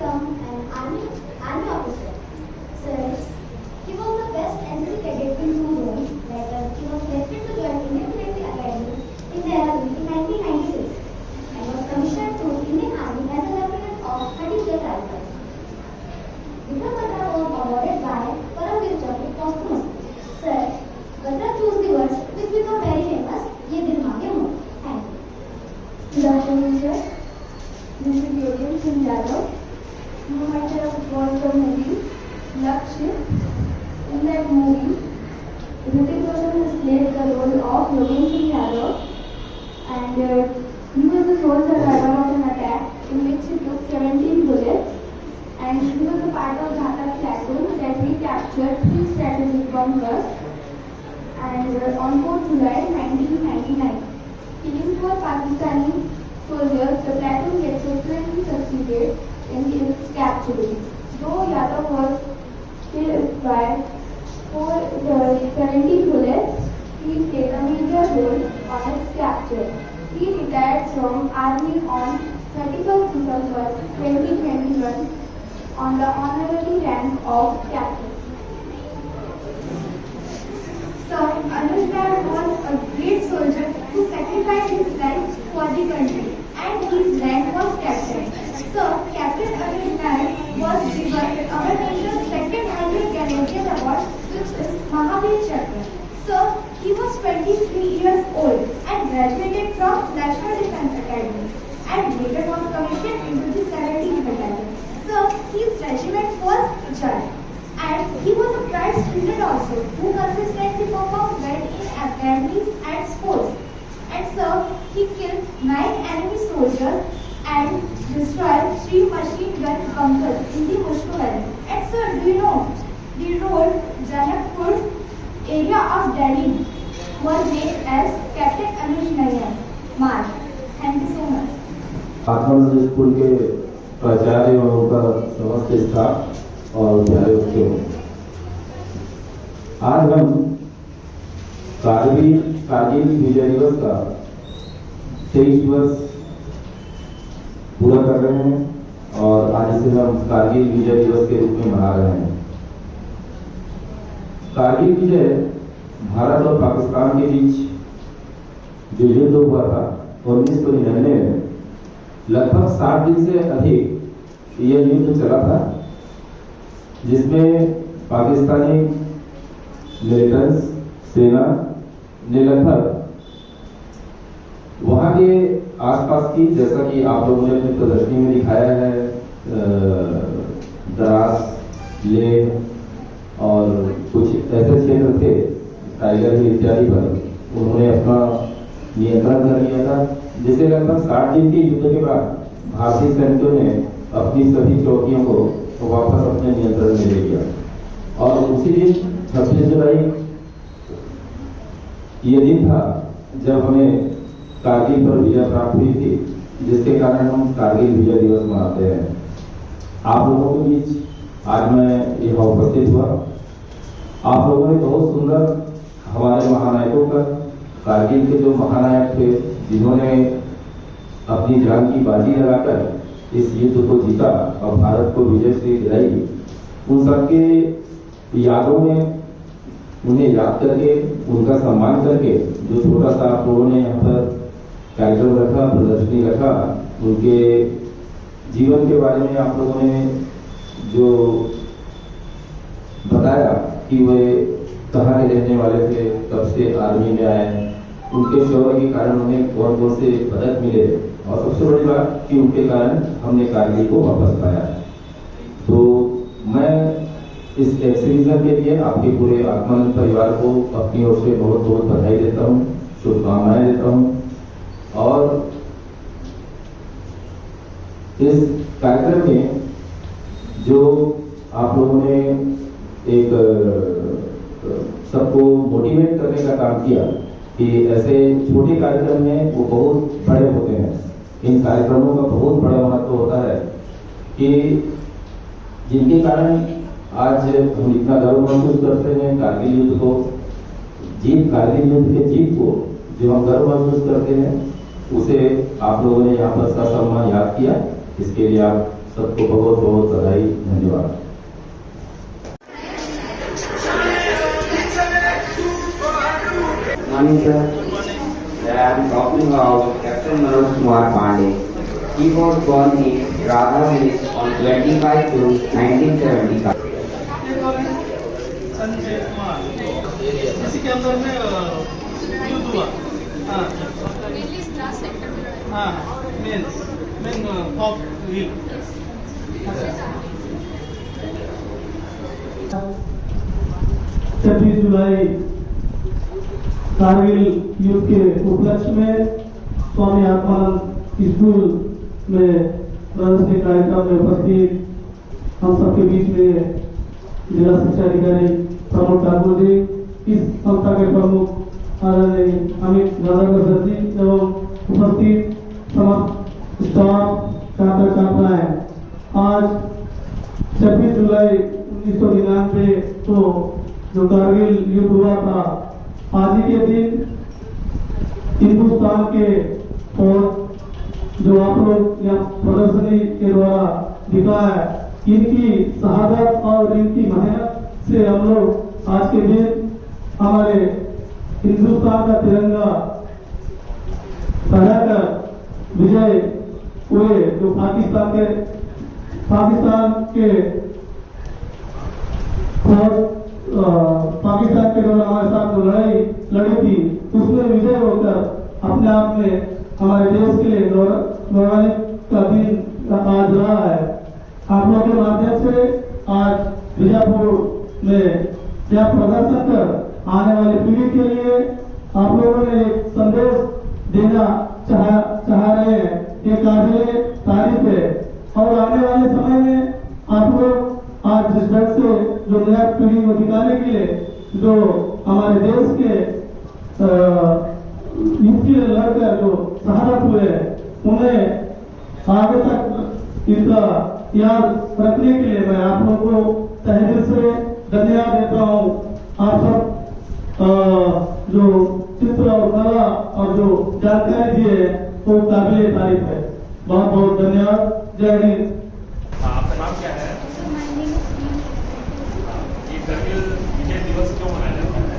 become an army officer. Sir, he was the best NCC cadet in 2 zones. Later, he was selected to join Indian Military Academy in Dehradun in 1996 and was commissioned to Indian Army as a lieutenant of 30th Rifles. Vikram Batra was awarded by Paramveer Chakra posthumously. Sir, Batra chose the words which become very famous. ये दिन मांगे हो. Thank you. Good afternoon, sir. This is Yogen Singh Yadav. You might have watched the movie Lakshya. In that movie, Hrithik Roshan has played the role of Yogen Singh Yadav, and he was the sole survivor of an attack in which he took 17 bullets, and he was a part of Ghatak platoon that we captured 3 strategic bunkers, and on 4 July 1999. Killing 4 Pakistani soldiers, the platoon gets successfully succeeded in its capturing. Though Yadav was killed by 17 bullets, he played a major role on its capture. He retired from army on 31st December 2021 on the honorary rank of captain. Sir, Anuj Nair was a great soldier who sacrificed his life for the country, and his rank was captain. Sir, Captain Anuj Nair was given our nation's second highest Grenadier Award, which is Mahavir Chakra. Sir, he was 23 years old and graduated from National Defence Academy, and later was commissioned into the 17th Battalion. Sir, his regiment was Jal. And he was a bright student also, who consistently performed well in academies and sports. And sir, he killed 9 enemy soldiers and destroyed 3 machine gun bunkers in the Mushko Valley. And sir, do you know, the road Janakpur area of Delhi was named as Captain Anuj Nair Marg. Thank you so much. आत्मा school के प्राचार्य और उनका समस्त staff और प्यारे बच्चों, आज हम कारगिल विजय दिवस का 23 वर्ष पूरा कर रहे हैं और आज इसे हम कारगिल विजय दिवस के रूप में मना रहे हैं। कारगिल विजय भारत और पाकिस्तान के बीच जो युद्ध हुआ था 1999 में, लगभग 60 दिन से अधिक यह युद्ध चला था, जिसमें पाकिस्तानी मिलिटेंट्स सेना ने लगभग वहां के आसपास की, जैसा कि आप लोगों ने अपनी प्रदर्शनी में दिखाया है, द्रास, लेह और कुछ ऐसे क्षेत्र थे टाइगर हिल इत्यादि पर उन्होंने अपना नियंत्रण कर लिया था, जिसे लगभग 60 दिन के युद्ध के बाद भारतीय सैनिकों ने अपनी सभी चौकियों को वापस अपने नियंत्रण में ले लिया। और उसी दिन 26 जुलाई ये दिन था जब हमें कारगिल पर विजय प्राप्त हुई थी, जिसके कारण हम कारगिल विजय दिवस मनाते हैं। आप लोगों के बीच आज मैं यहाँ उपस्थित हुआ। आप लोगों ने बहुत सुंदर हमारे महानायकों का, कारगिल के जो महानायक थे जिन्होंने अपनी जान की बाजी लगाकर इस युद्ध को जीता और भारत को विजय श्री दिलाई, उन सबके यादों में उन्हें याद करके, उनका सम्मान करके जो छोटा सा आप लोगों ने यहाँ पर कार्यक्रम रखा, प्रदर्शनी रखा, उनके जीवन के बारे में आप लोगों ने जो बताया कि वे कहाँ के रहने वाले थे, कब से आर्मी में आए, उनके शौर्य के कारण उन्हें कौन कौन से पदक मिले, और सबसे बड़ी बात कि उनके कारण हमने कारगिल को वापस पाया। तो मैं इस एक्सपीडिशन के लिए आपके पूरे आत्मानंद परिवार को अपनी ओर से बहुत बहुत बधाई देता हूँ, शुभकामनाएं देता हूँ। और इस कार्यक्रम में जो आप लोगों ने एक सबको मोटिवेट करने का काम किया कि ऐसे छोटे कार्यक्रम में वो बहुत बड़े होते हैं, इन कार्यक्रमों का बहुत बड़ा महत्व होता है कि जिनके कारण आज हम इतना गर्व महसूस करते हैं कारगिल युद्ध को, कारगिल युद्ध के जीत को जो हम गर्व महसूस करते हैं, उसे आप लोगों ने यहाँ पर ससम्मान याद किया, इसके लिए आप सबको बहुत बहुत बधाई, धन्यवाद। Morning, sir. I am talking about Captain Manoj Kumar Pandey. He was born in Radha Village on 25 June 1975. Sanjay Kumar, इसी के अंदर में युद्ध हुआ। हाँ हाँ, मेन टॉप हिल। 26 जुलाई कारगिल युद्ध के उपलक्ष्य में स्वामी आत्मानंद स्कूल में राष्ट्रीय कार्यक्रम में उपस्थित हम सबके बीच में जिला शिक्षा अधिकारी प्रमोद ठाकुर जी, इस संस्था के प्रमुख आदरणीय अमित राधाकर सर जी एवं उपस्थित समस्त स्टाफ छात्र छात्राएं, आज 26 जुलाई 1999 को जो कारगिल युद्ध हुआ था, आज ही के दिन हिंदुस्तान के फौज जो आप लोग यहाँ प्रदर्शनी के द्वारा दिखा है, इनकी शहादत और इनकी मेहनत से हम लोग आज के दिन हमारे हिंदुस्तान का तिरंगा फहराकर विजय हुए। जो पाकिस्तान के द्वारा हमारे साथ जो लड़ाई लड़ी थी, उसमें विजय होकर अपने आप में हमारे देश के लिए गौरवान्वित का दिन आज रहा है। आप लोगों के माध्यम से आज बीजापुर में यह प्रदर्शन कर आने वाली पीढ़ी के लिए आप लोगों ने एक संदेश देना चाह रहे हैं, ये काबिले तारीफ है। और आने वाले समय में आप लोग आज जिस ढंग से जो नया पीढ़ी को दिखाने के लिए जो हमारे देश के युद्ध के लड़कर जो शहादत हुए, उन्हें आगे तक इनका याद रखने के लिए मैं आप लोगों को तहे दिल से धन्यवाद देता हूँ। आप सब जो चित्र और कला और जो जानकारी दी है वो काबिले तारीफ है। बहुत बहुत धन्यवाद। जय हिंद। आपका नाम क्या है? ये कारगिल विजय दिवस क्यों मनाया जाता है?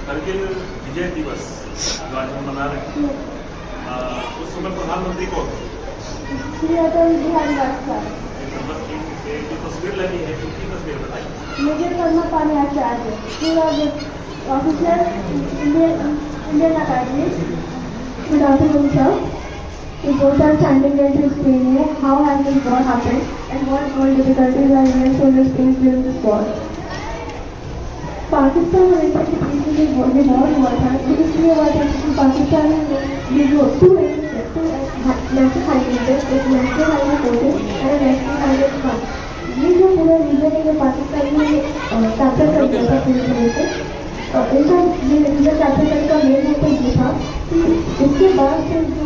कारगिल विजय दिवस जो आज हम मना रहे हैं, उस समय प्रधानमंत्री कौन थे? श्री अटल बिहारी वाजपेयी। जो तस्वीर लगी है, किसकी तस्वीर बताइए? Major Karma Pani Acharya, officer Indian academy. Good afternoon, sir. We both are standing here to explain you how has this war happened and what all difficulties are Indian soldiers faced during this war. Pakistan और India के बीच में जो war हुआ था, ये इसलिए हुआ था क्योंकि पाकिस्तान में ये जो टू नेशनल हाईवे, एक नेशनल हाईवे कोटेज और नेशनल हाईवे फंड, ये जो पूरा रीजन है पाकिस्तान में कैप्चर कर दिया था पूरी तरह से। इनका ये रीजन कैप्चर करने का मेन मोटिव ये था कि इसके बाद से जो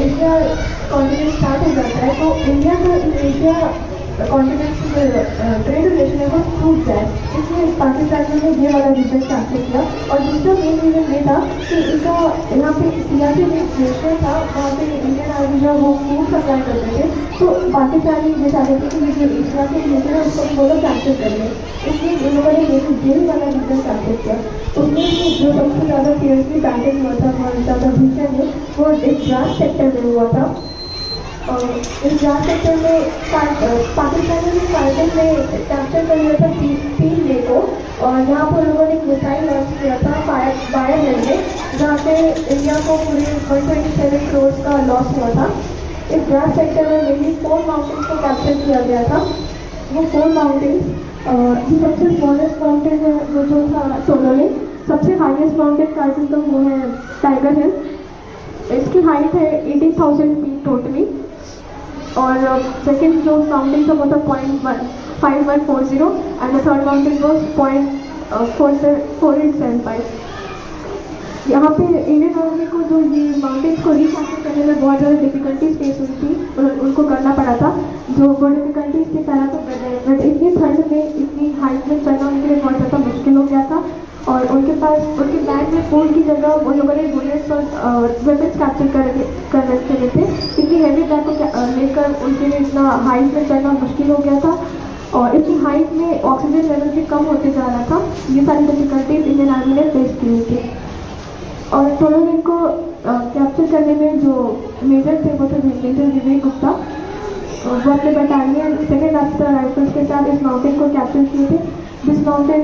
एशिया कॉन्टिनेंट स्टार्ट हो जाता है, तो इंडिया का एशिया कॉन्टिनेंट से ट्रेड रिलेशन है वो टूट जाए, इसलिए पाकिस्तान ने ये वाला रीजन कैप्चर किया। और दूसरा मेन रीजन ये था कि इनका यहाँ पे सियासी ग्लेशियर था, वहाँ पे इंडियन आर्मी जो वो फूड सप्लाई करते थे, तो पाकिस्तानी ये चाहते थे कि जो एशिया के ग्लेशियर है उसको वो लोग कैप्चर कर लें, इसलिए इन लोगों ने ये वाला रीजन कैप्चर किया। उसमें जो सबसे ज़्यादा सीरियसली बैटिंग हुआ था और ज़्यादा भीषण है वो एक द्रास सेक्टर में हुआ था। और इस द्रास सेक्टर में पाकिस्तान ने कारगिल में कैप्चर कर लिया था 3 मई को, और यहाँ पर लोगों ने एक मिसाइल लॉन्च किया था बायर में, जहाँ पे इंडिया को पूरे 127 करोड़ का लॉस हुआ था। इस द्रास सेक्टर में मेनली 4 माउंटेन्स को कैप्चर किया गया था। वो 4 माउंटेन्स सबसे स्मॉलेस्ट माउंटेन है वो जो था सोलोनी, सबसे हाईएस्ट माउंटेन कारगिल का वो है टाइगर हिल। इसकी हाइट है 80,000 फीट टोटली, और सेकेंड जो माउंटेन था वो था 0.5140 and the third mountain was 0.4875। यहाँ पे इंडियन आर्मी को जो ये माउंटेन्स को रिकैप्चर करने में बहुत ज़्यादा डिफिकल्टीज फेस हुई थी, उनको करना पड़ा था। जो वो डिफिकल्टीज थी, पहला तो बट इतनी ठंड में इतनी हाइट में चढ़ना उनके लिए बहुत ज़्यादा हो गया था और उनके बैग में फ़ोन की जगह वो लोगों ने बुलेट्स और वेपन्स कैप्चर कर रखे थे। इतनी हैवी बैग को लेकर उनके लिए इतना हाइट में चढ़ना मुश्किल हो गया था और इतनी हाइट में ऑक्सीजन लेवल भी कम होते जा रहा था। ये सारी डिफिकल्टीज इंडियन आर्मी ने फेस की हुई थी और टोलोलिन को कैप्चर करने में जो मेजर थे वो थे मेजर विवेक गुप्ता। वो अपने बटालियन 2nd आफ्टर राइफल्स के साथ इस माउंटेन को कैप्चर किए थे। दिस माउंटेन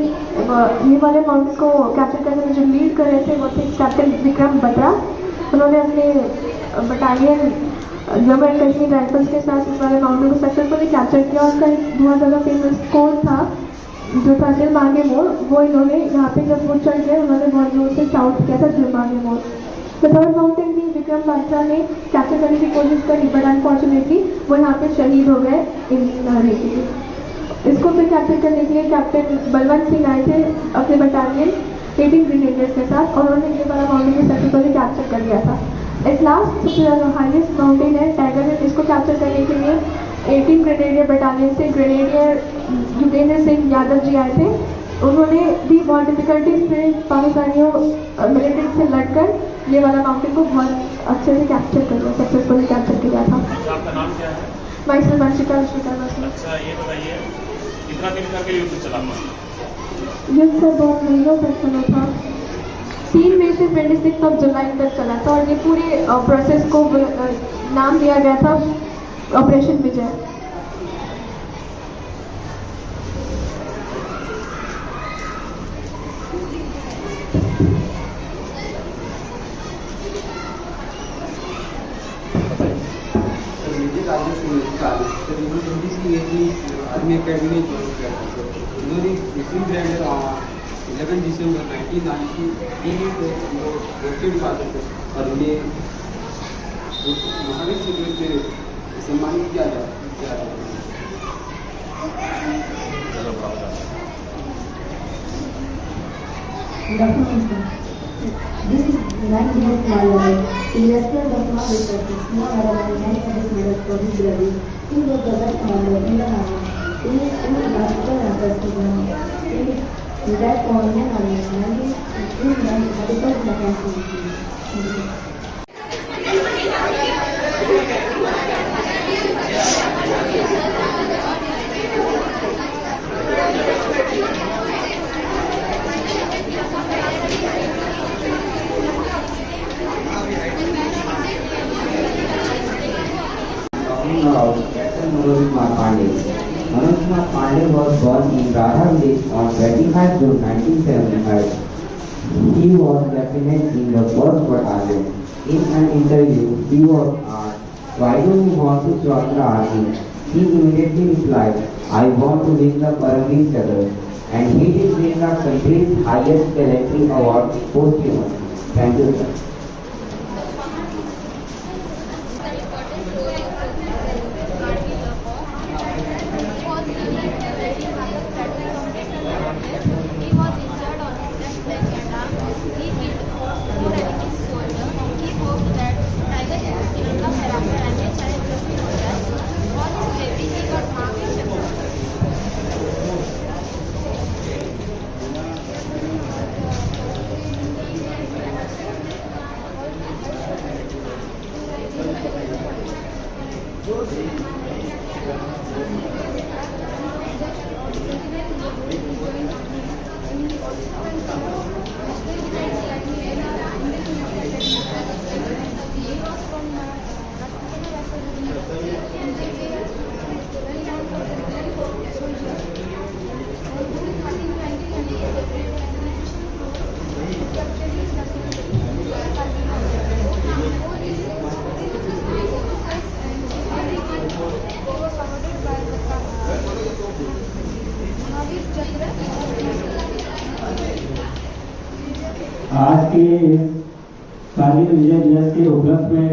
ये वाले माउंटेन को कैप्चर करने में जो लीड कर रहे थे वो थे कैप्टन विक्रम बत्रा। उन्होंने अपने battalion Jammu and Kashmir rifles के साथ इस वाले माउंटेन को सक्सेसफुली कैप्चर किया। उसका एक बहुत ज़्यादा फेमस कोड था जो था दिल मांगे मोर, वो इन्होंने यहाँ पे जब वो चढ़ गए उन्होंने बहुत जोर से शाउट किया था दिल मांगे मोर। द थर्ड माउंटेन भी विक्रम बत्रा ने कैप्चर करने की कोशिश करी बट अनफॉर्चुनेटली वो यहाँ पे शहीद हो गए इन रेती। इसको फिर कैप्चर करने के लिए कैप्टन बलवंत सिंह आए थे अपने बटालियन 18 ग्रेनेडियर्स के साथ और उन्होंने ये वाला माउंटेन को सक्सेसफुली कैप्चर कर लिया था। एट लास्ट सबसे ज़्यादा हाईएस्ट माउंटेन है टाइगर हिल। इसको कैप्चर करने के लिए 18 ग्रेनेडियर बटालियन से ग्रेनेडियर युगेंद्र सिंह यादव जी आए थे। उन्होंने भी बहुत डिफिकल्टीज से पाकिस्तानियों मिलिट्री से लड़कर ये वाला माउंटेन को बहुत अच्छे से कैप्चर कर लिया, सक्सेसफुली कैप्चर किया था। आपका नाम क्या है? माइसल वंशिका विश्वकर्मा सिंह। अच्छा, ये बताइए कितना दिन का युद्ध चला? युद्ध सर 2 महीनों तक चला था। 3 मई से 26 जुलाई तक चला था और ये पूरे प्रोसेस को नाम दिया गया था ऑपरेशन विजय। आर्मी अकेडमी में ज्वाइन किया था। उन्होंने रिसीव ग्रेड 11 दिसंबर 1993 को पोस्टेड हुआ था और उन्हें महावीर चक्र से सम्मानित किया जा रहा है। This is 9 years my in respect of my research. No other than 9 years medal for this study. He was the best commander in the army. He is only master and president. In that point, he has 91 vacancies. Captain Manoj Kumar Pandey. Manoj Kumar Pandey was born in Radha village on 25 June 1975. He was lieutenant in the 1st Battalion. In an interview, he was asked, "Why do you want to join the army?" He immediately replied, "I want to win the Paramveer Chakra." And he did win the country's highest military award posthumously. Thank you, sir. आज के कारगिल विजय दिवस के उपलक्ष्य में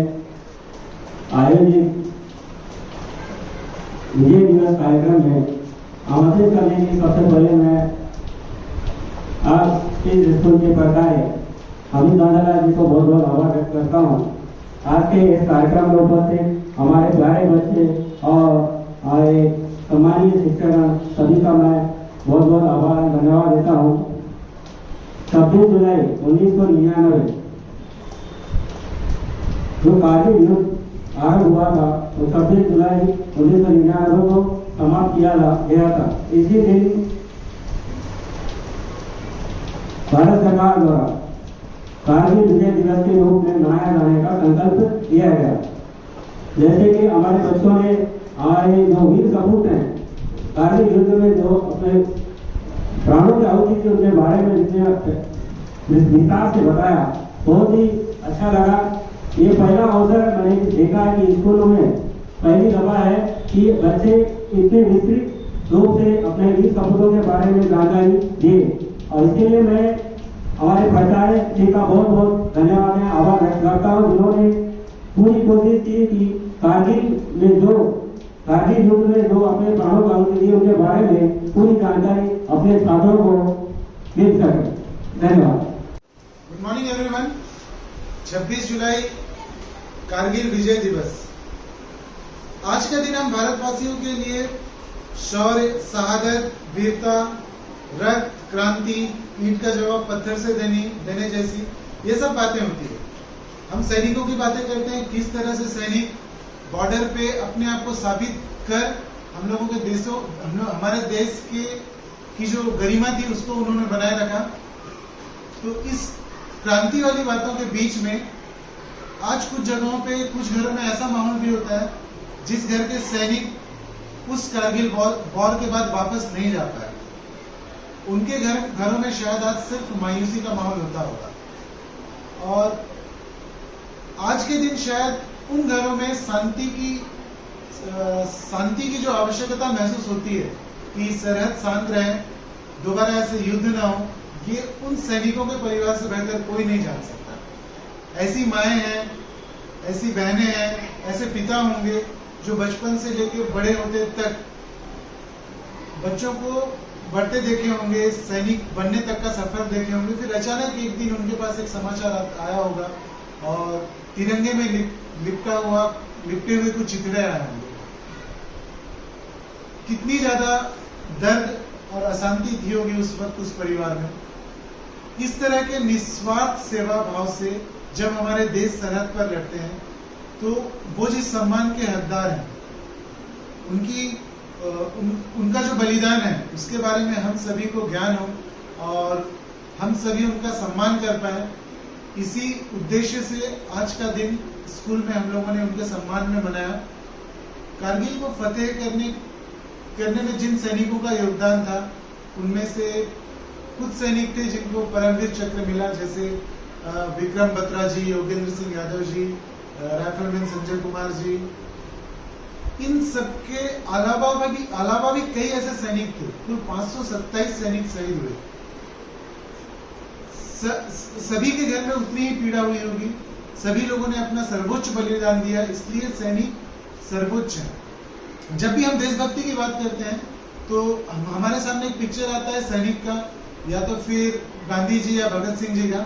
आयोजित विजय दिवस कार्यक्रम में आमंत्रित करने के सबसे पहले मैं आज के स्कूल के प्रकार हमीद दादाला जी को बहुत बहुत आभार व्यक्त करता हूँ। आज के इस कार्यक्रम में उपस्थित हमारे प्यारे बच्चे और हमारे सम्मानीय शिक्षक सभी का मैं बहुत बहुत आभार धन्यवाद देता हूँ। 26 जुलाई 1999 जो कारगिल युद्ध आरंभ हुआ था वो 26 जुलाई 1999 को समाप्त किया गया था। इसी दिन भारत सरकार द्वारा कारगिल विजय दिवस के रूप में मनाया जाने का संकल्प लिया गया। जैसे कि हमारे बच्चों ने हमारे जो वीर सपूत हैं कारगिल युद्ध में जो अपने प्राणों की आहुति थी उनके बारे में जितने विस्तार से बताया, बहुत ही अच्छा लगा। ये पहला अवसर मैंने देखा है कि स्कूलों में पहली दफा है कि बच्चे इतने विस्तृत रूप से अपने वीर सपूतों के बारे में जानकारी दिए, और इसके लिए मैं हमारे प्राचार्य जी का बहुत बहुत धन्यवाद है, आभार व्यक्त करता हूँ, जिन्होंने पूरी कोशिश की कि कारगिल युद्ध में जो अपने प्राणों को आहुति दी उनके बारे में पूरी जानकारी अपने छात्रों को मिल सके। धन्यवाद। Good morning everyone. 26 जुलाई कारगिल विजय दिवस। आज का दिन हम भारतवासियों के लिए शौर्य, शहादत, वीरता, रक्त, क्रांति, ईंट का जवाब पत्थर से देने जैसी ये सब बातें होती है। हम सैनिकों की बातें करते हैं, किस तरह से सैनिक बॉर्डर पे अपने आप को साबित कर हम लोगों के हमारे देश की जो गरिमा थी उसको उन्होंने बनाए रखा। तो इस क्रांति वाली बातों के बीच में आज कुछ जगहों पे, कुछ घरों में ऐसा माहौल भी होता है जिस घर के सैनिक उस कारगिल वॉर के बाद वापस नहीं जा पाए, उनके घरों में शायद आज सिर्फ मायूसी का माहौल होता होगा। और आज के दिन शायद उन घरों में शांति की जो आवश्यकता महसूस होती है कि सरहद शांत रहे, दोबारा ऐसे युद्ध ना हो, ये उन सैनिकों के परिवार से बेहतर कोई नहीं जान सकता। ऐसी माएं हैं, ऐसी बहनें हैं, ऐसे पिता होंगे जो बचपन से लेकर बड़े होते तक बच्चों को बढ़ते देखे होंगे, सैनिक बनने तक का सफर देखे होंगे, फिर अचानक एक दिन उनके पास एक समाचार आया होगा और तिरंगे में लिपटे हुए कुछ चित्रे आए होंगे। कितनी ज्यादा दर्द और अशांति थी होगी उस वक्त उस परिवार में। इस तरह के निस्वार्थ सेवा भाव से जब हमारे देश सरहद पर लड़ते हैं तो वो जिस सम्मान के हकदार हैं, उनका जो बलिदान है उसके बारे में हम सभी को ज्ञान हो और हम सभी उनका सम्मान कर पाए, इसी उद्देश्य से आज का दिन स्कूल में हम लोगों ने उनके सम्मान में मनाया। कारगिल को फतेह करने में जिन सैनिकों का योगदान था उनमें से कुछ सैनिक थे जिनको परमवीर चक्र मिला, जैसे विक्रम बत्रा जी, योगेंद्र सिंह यादव जी, राइफलमैन संजय कुमार जी। इन सबके अलावा भी कई ऐसे सैनिक थे। कुल 527 सैनिक शहीद हुए। सभी के घर में उतनी ही पीड़ा हुई होगी, सभी लोगों ने अपना सर्वोच्च बलिदान दिया, इसलिए सैनिक सर्वोच्च है। जब भी हम देशभक्ति की बात करते हैं तो हमारे सामने एक पिक्चर आता है सैनिक का, या तो फिर गांधी जी या भगत सिंह जी का,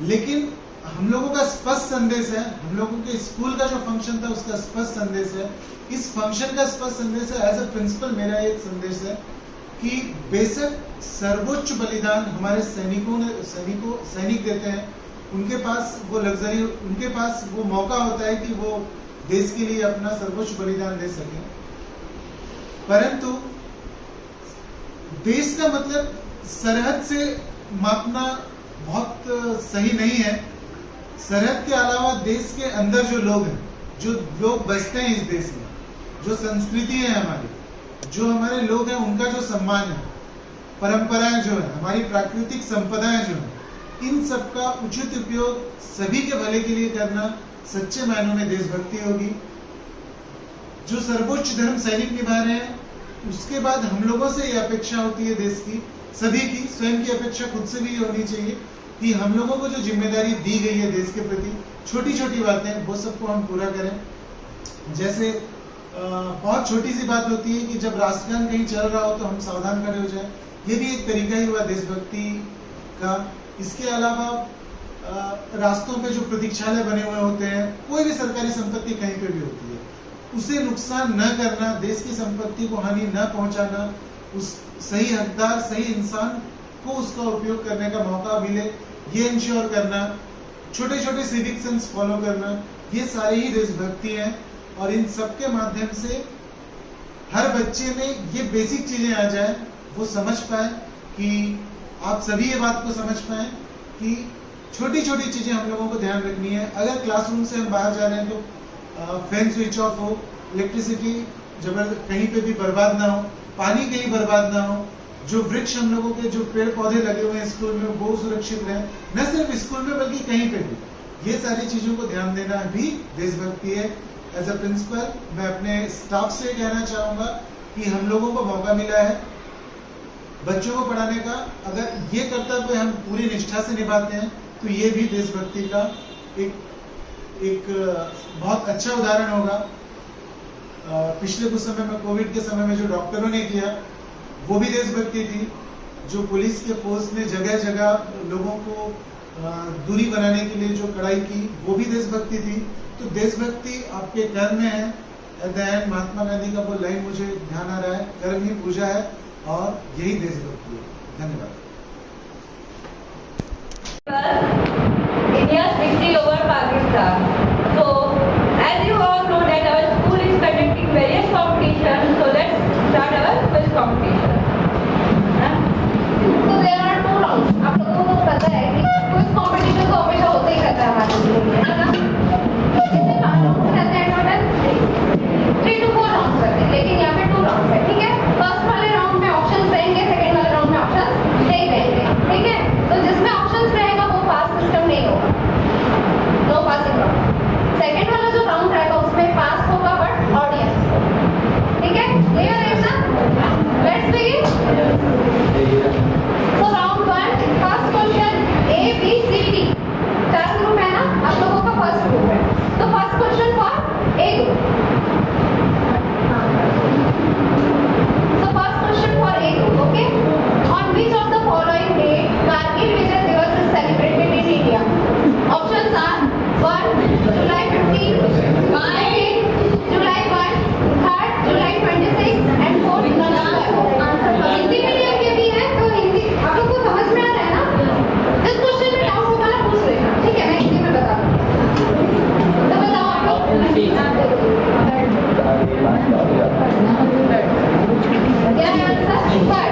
लेकिन हम लोगों का स्पष्ट संदेश है, हम लोगों के स्कूल का जो फंक्शन था उसका स्पष्ट संदेश है, इस फंक्शन का स्पष्ट संदेश है। एज ए प्रिंसिपल मेरा एक संदेश है कि बेशक सर्वोच्च बलिदान हमारे सैनिक देते हैं, उनके पास वो लग्जरी, उनके पास वो मौका होता है कि वो देश के लिए अपना सर्वोच्च बलिदान दे सके, परंतु देश का मतलब सरहद से मापना बहुत सही नहीं है। सरहद के अलावा देश के अंदर जो लोग हैं, जो लोग बसते हैं इस देश में, जो संस्कृति है हमारी, जो हमारे लोग हैं, उनका जो सम्मान है, परंपराएं जो है, हमारी प्राकृतिक संपदाएं जो है, इन सब का उचित उपयोग सभी के भले के लिए करना सच्चे मायनों में देशभक्ति होगी। जो सर्वोच्च धर्म सैनिक निभा रहे हैं, उसके बाद हम लोगों से ये अपेक्षा होती है देश की, सभी की, स्वयं की अपेक्षा खुद से भी होनी चाहिए कि हम लोगों को जो जिम्मेदारी दी गई है देश के प्रति, छोटी छोटी बातें वो सबको हम पूरा करें। जैसे बहुत छोटी सी बात होती है कि जब राष्ट्रगान कहीं चल रहा हो तो हम सावधान खड़े हो जाए, ये भी एक तरीका ही हुआ देशभक्ति का। इसके अलावा रास्तों पे जो प्रतीक्षालय बने हुए होते हैं, कोई भी सरकारी संपत्ति कहीं पे भी होती है, उसे नुकसान न करना, देश की संपत्ति को हानि न पहुंचाना, उस सही हकदार, सही इंसान सबको उसका उपयोग करने का मौका मिले, ये इंश्योर करना, छोटे छोटे सिविक सेंस फॉलो करना, ये सारी ही देशभक्ति है। और इन सब के माध्यम से हर बच्चे में ये बेसिक चीजें आ जाए, वो समझ पाए कि आप सभी ये बात को समझ पाए कि छोटी छोटी चीजें हम लोगों को ध्यान रखनी है। अगर क्लासरूम से हम बाहर जा रहे हैं तो फैन स्विच ऑफ हो, इलेक्ट्रिसिटी कहीं पे भी बर्बाद ना हो, पानी कहीं बर्बाद ना हो, जो वृक्ष हम लोगों के जो पेड़ पौधे लगे हुए हैं स्कूल में वो सुरक्षित रहे, न सिर्फ स्कूल में बल्कि कहीं पे भी। ये सारी चीजों को ध्यान देना भी देशभक्ति है। एज अ प्रिंसिपल मैं अपने स्टाफ से कहना चाहूंगा कि हम लोगों को मौका मिला है बच्चों को पढ़ाने का, अगर ये कर्तव्य हम पूरी निष्ठा से निभाते हैं तो ये भी देशभक्ति का एक बहुत अच्छा उदाहरण होगा। पिछले कुछ समय में कोविड के समय में जो डॉक्टरों ने किया वो भी देशभक्ति थी, जो पुलिस के फोर्स ने जगह जगह लोगों को दूरी बनाने के लिए जो कड़ाई की वो भी देशभक्ति थी। तो देशभक्ति आपके कर्म में है। At the end Mahatma Gandhi का वो लाइन मुझे ध्यान आ रहा है, कर्म ही पूजा है, और यही देशभक्ति है। धन्यवाद। India's victory over Pakistan. So, as you all know that our school is conducting various competitions, so let's start our quiz competition. तो there are 2 rounds. आप लोगों को पता है कि quiz competition तो हमेशा होता ही रहता है हमारे स्कूल में, है ना? कितने rounds रहते हैं टोटल? 3 to 4 rounds रहते हैं, लेकिन यहाँ पे 2 rounds है, ठीक है? फर्स्ट वाले राउंड में ऑप्शंस रहेंगे, सेकंड वाले राउंड में ऑप्शंस नहीं रहेंगे, ठीक है? तो जिसमें ऑप्शंस रहेगा वो पास सिस्टम नहीं होगा, नो पासिंग राउंड। सेकंड वाला जो राउंड रहेगा उसमें पास होगा बट ऑडियंस, ठीक है? क्लियर है ना? Let's begin. So round 1, first question A B C D 4 group है ना, आप लोगों का फर्स्ट ग्रुप है, तो first question for A group. So first question for A group, okay? On which of the following date Kargil Vijay Divas is celebrated in India? Options are 1 July 15, 2 July 1, 3 July 26 and 4 November। Hindi medium के भी है तो हिंदी आप लोग को समझ में आ रहा है ना? जिस क्वेश्चन में डाउट होगा ना पूछ लेना, ठीक है? मैं हिंदी में बता दूँ तो बताओ आप लोग। क्या है answer? Third.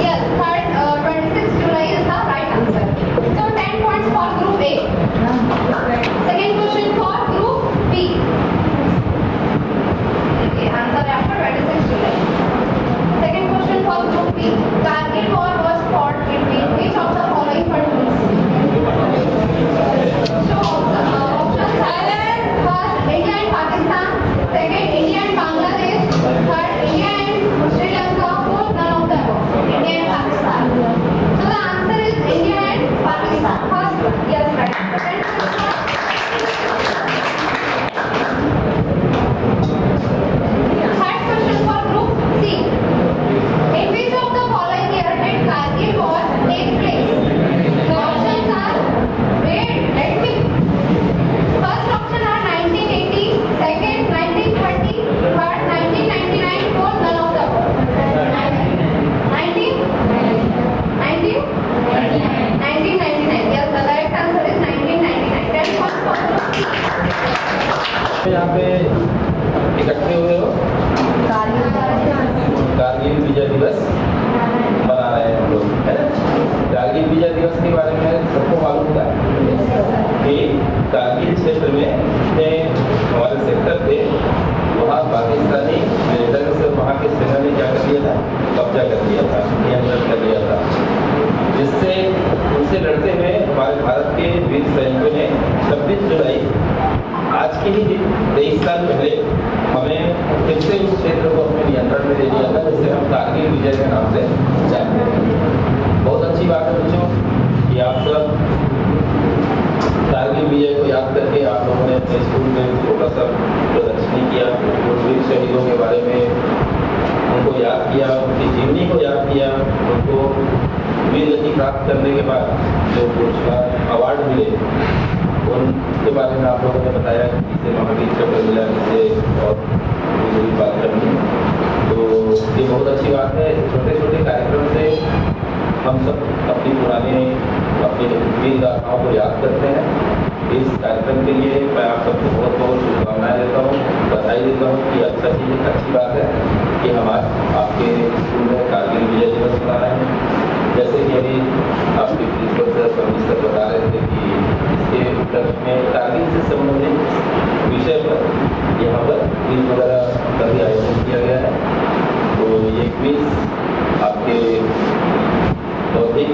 Yes, third 26 July is the right answer. So 10 points for group A. Second question for group B. Okay, answer after 26 July. Second question for group B. Kargil war was fought between which of the following countries? So options are first India and Pakistan, second India and Bangladesh, third India and Sri Lanka, fourth none of the above. India and Pakistan. So the answer is India and Pakistan. First one, yes, right. Third question for group C. In which of the following year did Kargil war take place? The options are, wait, let me. First option are 1980, second 1930, third 1999, fourth none of the above. 1999. Yes, the correct answer is 1999. That's one for group C. यहाँ पे इकट्ठे हुए हो, कारगिल विजय दिवस मना रहे हैं हम लोग, है ना? कारगिल विजय दिवस के बारे में सबको मालूम था कि कारगिल क्षेत्र में हमारे सेक्टर थे, वहाँ पाकिस्तानी मिलिटेंट से वहाँ के सेना ने क्या कर लिया था? कब्जा कर लिया था, नियंत्रण कर लिया था, जिससे उनसे लड़ते हुए हमारे भारत के वीर सैनिकों ने 26 जुलाई आज के ही दिन 23 साल पहले हमें फिर से उस क्षेत्र को अपने नियंत्रण में ले लिया था, जिसे हम कारगिल विजय के नाम से जानते हैं। बहुत अच्छी बात है बच्चों कि आप सब कारगिल विजय को याद करके आप लोगों ने अपने स्कूल में छोटा सा प्रदर्शनी किया, वीर शहीदों के बारे में उनको याद किया, उनकी जीवनी को याद किया, उनको वीर गति प्राप्त करने के बाद जो पुरस्कार अवार्ड मिले उनके बारे में आप लोगों ने बताया, जिसे महावीर चक्र मिला, जिसे और दूसरी बात करनी। तो ये बहुत अच्छी बात है। छोटे छोटे कार्यक्रम से हम सब अपने वीर गाथाओं को याद करते हैं। इस कार्यक्रम के लिए मैं आप सबको बहुत बहुत शुभकामनाएं देता हूँ, बधाई देता हूँ कि अच्छी बात है कि हम आज आपके स्कूल में कारगिल विजय दिवस मना रहे हैं। जैसे कि अभी आपके प्रिंसिपल सर स्वामी सर बता रहे थे कि इसके उपलक्ष्य में कारगिल से संबंधित विषय पर यहाँ पर क्विज वगैरह का भी आयोजन किया गया है। तो ये क्विज आपके बौद्धिक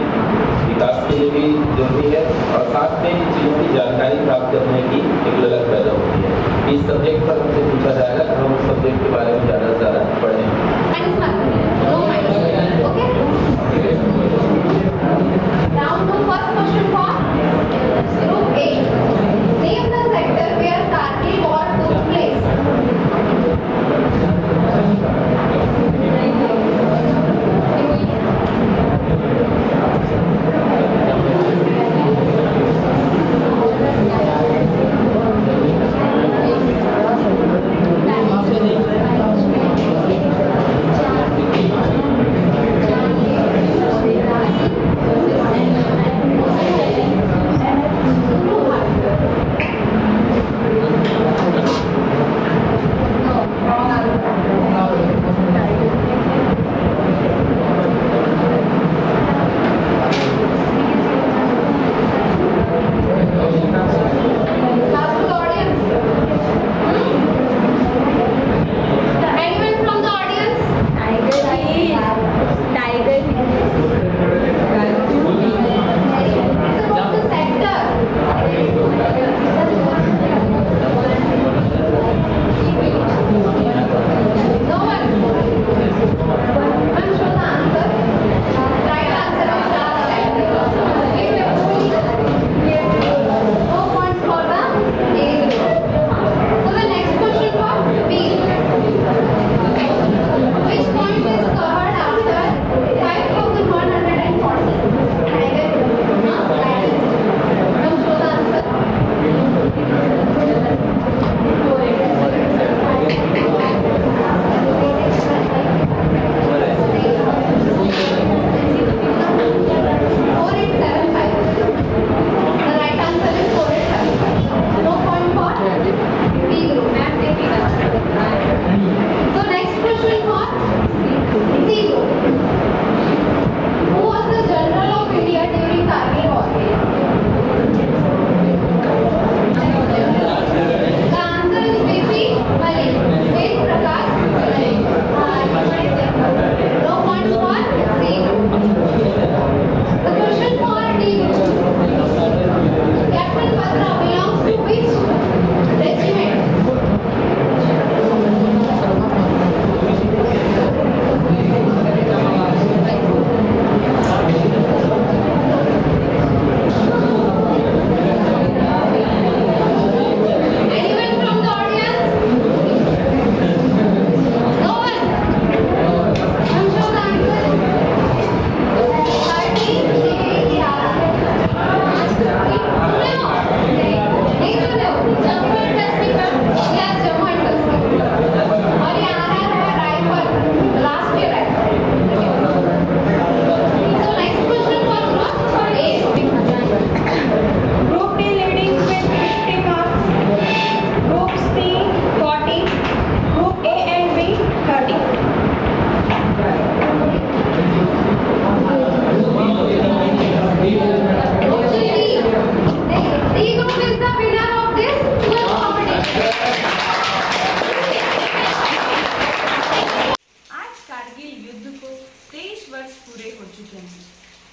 विकास के लिए भी जरूरी है और साथ में चीज़ों की जानकारी प्राप्त करने की एक ललक पैदा होती है। इस सब्जेक्ट पर हमसे पूछा जाएगा तो हम उस सब्जेक्ट के बारे में ज़्यादा से ज़्यादा पढ़ें। Round 2, first question for Group A. Name the sector where Kargil war took place.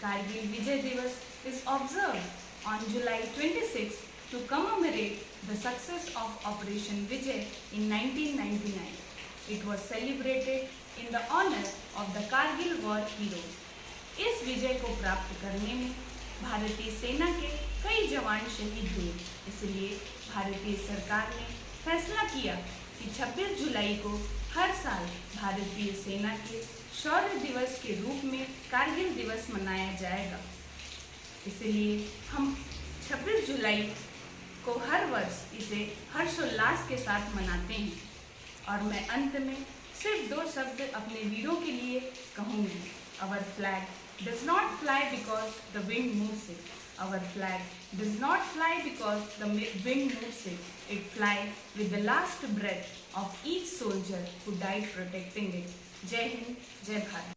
Kargil Vijay Divas is observed on July 26 to commemorate the success of Operation Vijay in 1999. It was celebrated in the honor of the Kargil War heroes. इस विजय को प्राप्त करने में भारतीय सेना के कई जवान शहीद हुए, इसलिए भारतीय सरकार ने फैसला किया कि 26 जुलाई को हर साल भारतीय सेना के शौर्य दिवस के रूप में कारगिल दिवस मनाया जाएगा। इसलिए हम 26 जुलाई को हर वर्ष इसे हर्षोल्लास के साथ मनाते हैं। और मैं अंत में सिर्फ 2 शब्द अपने वीरों के लिए कहूँगी। Our flag does not fly because the wind moves it. Our flag does not fly because the wind moves it. It flies with the last breath of each soldier who died protecting it. Jai Hind, Jai Bharat.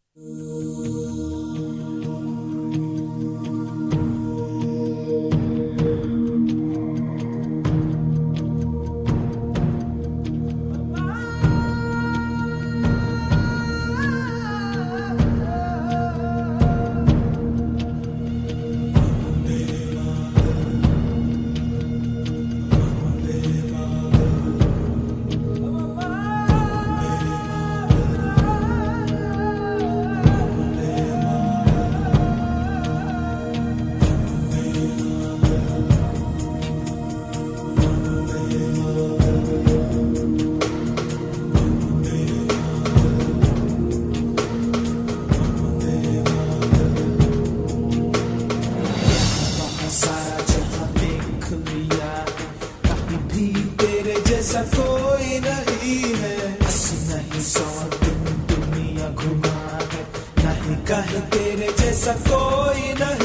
कोई नहीं है, 80 नहीं 100 दिन दुनिया घुमा है, नहीं कहीं तेरे जैसा कोई नहीं।